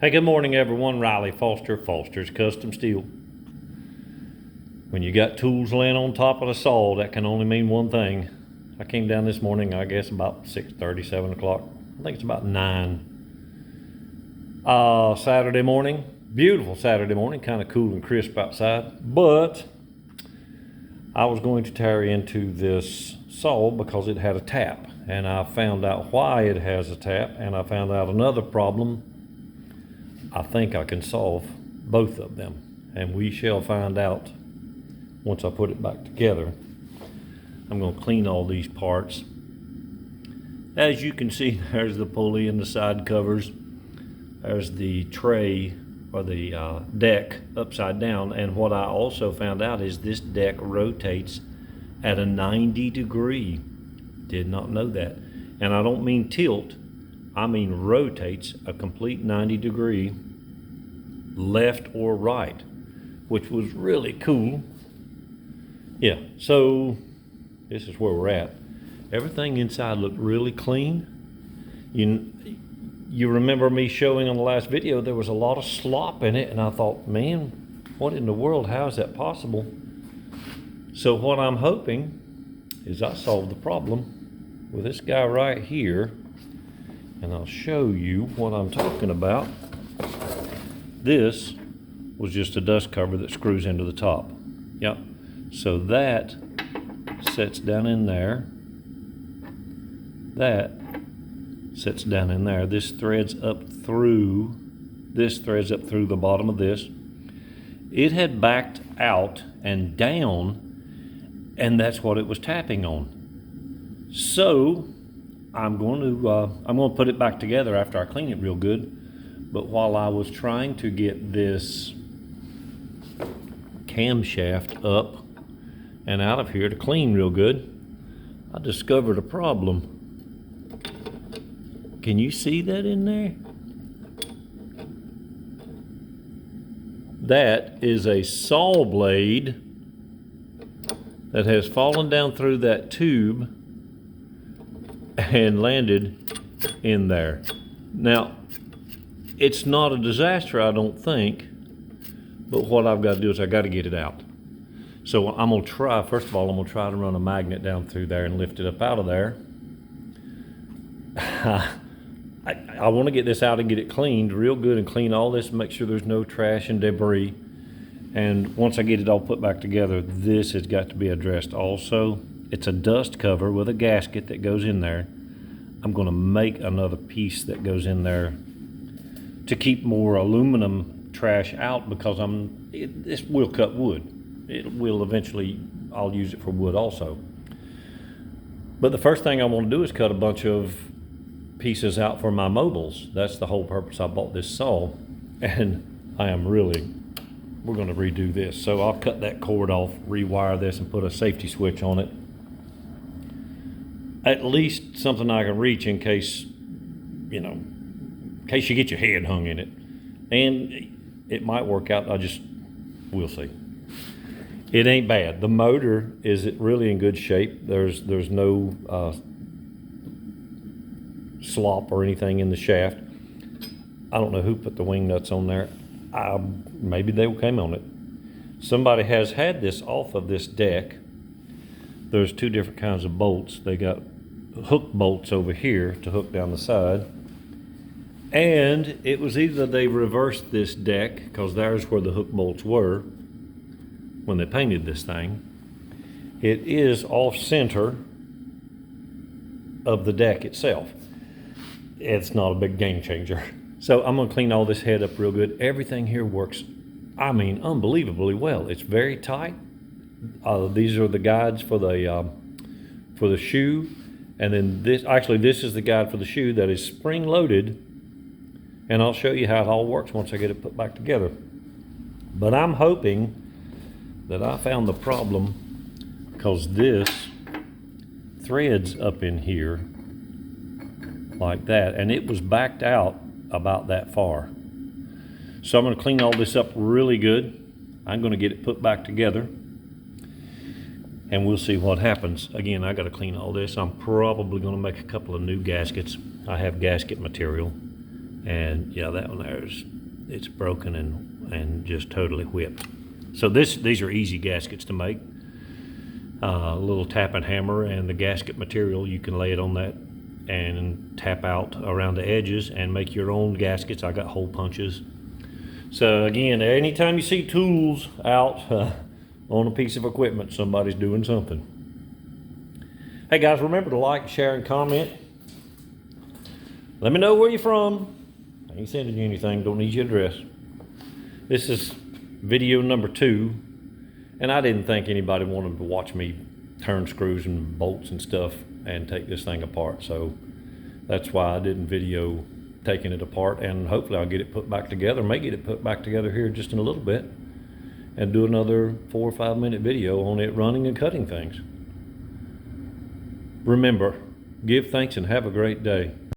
Hey, good morning, everyone. Riley Foster, Foster's Custom Steel. When you got tools laying on top of the saw, that can only mean one thing. I came down this morning, I guess about 6:30, 7 o'clock. I think it's about 9. Saturday morning, beautiful Saturday morning, kind of cool and crisp outside. But I was going to tear into this saw because it had a tap. And I found out why it has a tap, and I found out another problem. I think I can solve both of them, and we shall find out once I put it back together. I'm going to clean all these parts. As you can see, there's the pulley and the side covers. There's the tray or the deck upside down, and what I also found out is this deck rotates at a 90 degree. Did not know that. And I don't mean tilt, I mean rotates a complete 90 degree left or right, which was really cool. Yeah, so this is where we're at. Everything inside looked really clean. You remember me showing on the last video there was a lot of slop in it, and I thought, man, what in the world, how is that possible? So what I'm hoping is I solved the problem with this guy right here, and I'll show you what I'm talking about. This was just a dust cover that screws into the top. Yep. So that sets down in there. That sets down in there. This threads up through the bottom of this. It had backed out and down, and that's what it was tapping on. So I'm going to put it back together after I clean it real good. But while I was trying to get this camshaft up and out of here to clean real good, I discovered a problem. Can you see that in there? That is a saw blade that has fallen down through that tube and landed in there. Now, it's not a disaster, I don't think, but what I've got to do is I've got to get it out. So I'm going to try, first of all, I'm going to try to run a magnet down through there and lift it up out of there. I want to get this out and get it cleaned real good and clean all this and make sure there's no trash and debris. And once I get it all put back together, this has got to be addressed also. It's a dust cover with a gasket that goes in there. I'm going to make another piece that goes in there to keep more aluminum trash out, because this will cut wood. It will eventually, I'll use it for wood also. But the first thing I want to do is cut a bunch of pieces out for my mobiles. That's the whole purpose I bought this saw, and we're going to redo this. So I'll cut that cord off, rewire this, and put a safety switch on it. At least something I can reach in case, in case you get your head hung in it. And it might work out, we'll see. It ain't bad. The motor is really in good shape. There's no slop or anything in the shaft. I don't know who put the wing nuts on there. Maybe they came on it. Somebody has had this off of this deck. There's two different kinds of bolts. They got hook bolts over here to hook down the side. And it was either they reversed this deck, because there's where the hook bolts were when they painted this thing. It is off center of the deck itself. It's not a big game changer. So I'm going to clean all this head up real good. Everything here works, unbelievably well. It's very tight. These are the guides for the shoe, and then this is the guide for the shoe that is spring loaded, and I'll show you how it all works once I get it put back together. But I'm hoping that I found the problem, because this threads up in here like that, and it was backed out about that far. So I'm going to clean all this up really good. I'm going to get it put back together, and we'll see what happens. Again, I got to clean all this. I'm probably going to make a couple of new gaskets. I have gasket material. And yeah, that one there it's broken and just totally whipped. So these are easy gaskets to make. A little tap and hammer and the gasket material, you can lay it on that and tap out around the edges and make your own gaskets. I got hole punches. So again, anytime you see tools out on a piece of equipment, somebody's doing something. Hey guys, remember to like, share, and comment. Let me know where you're from. I ain't sending you anything, don't need your address. This is video number 2, and I didn't think anybody wanted to watch me turn screws and bolts and stuff and take this thing apart. So that's why I didn't video taking it apart, and hopefully I'll get it put back together. May get it put back together here just in a little bit and do another 4 or 5 minute video on it running and cutting things. Remember, give thanks and have a great day.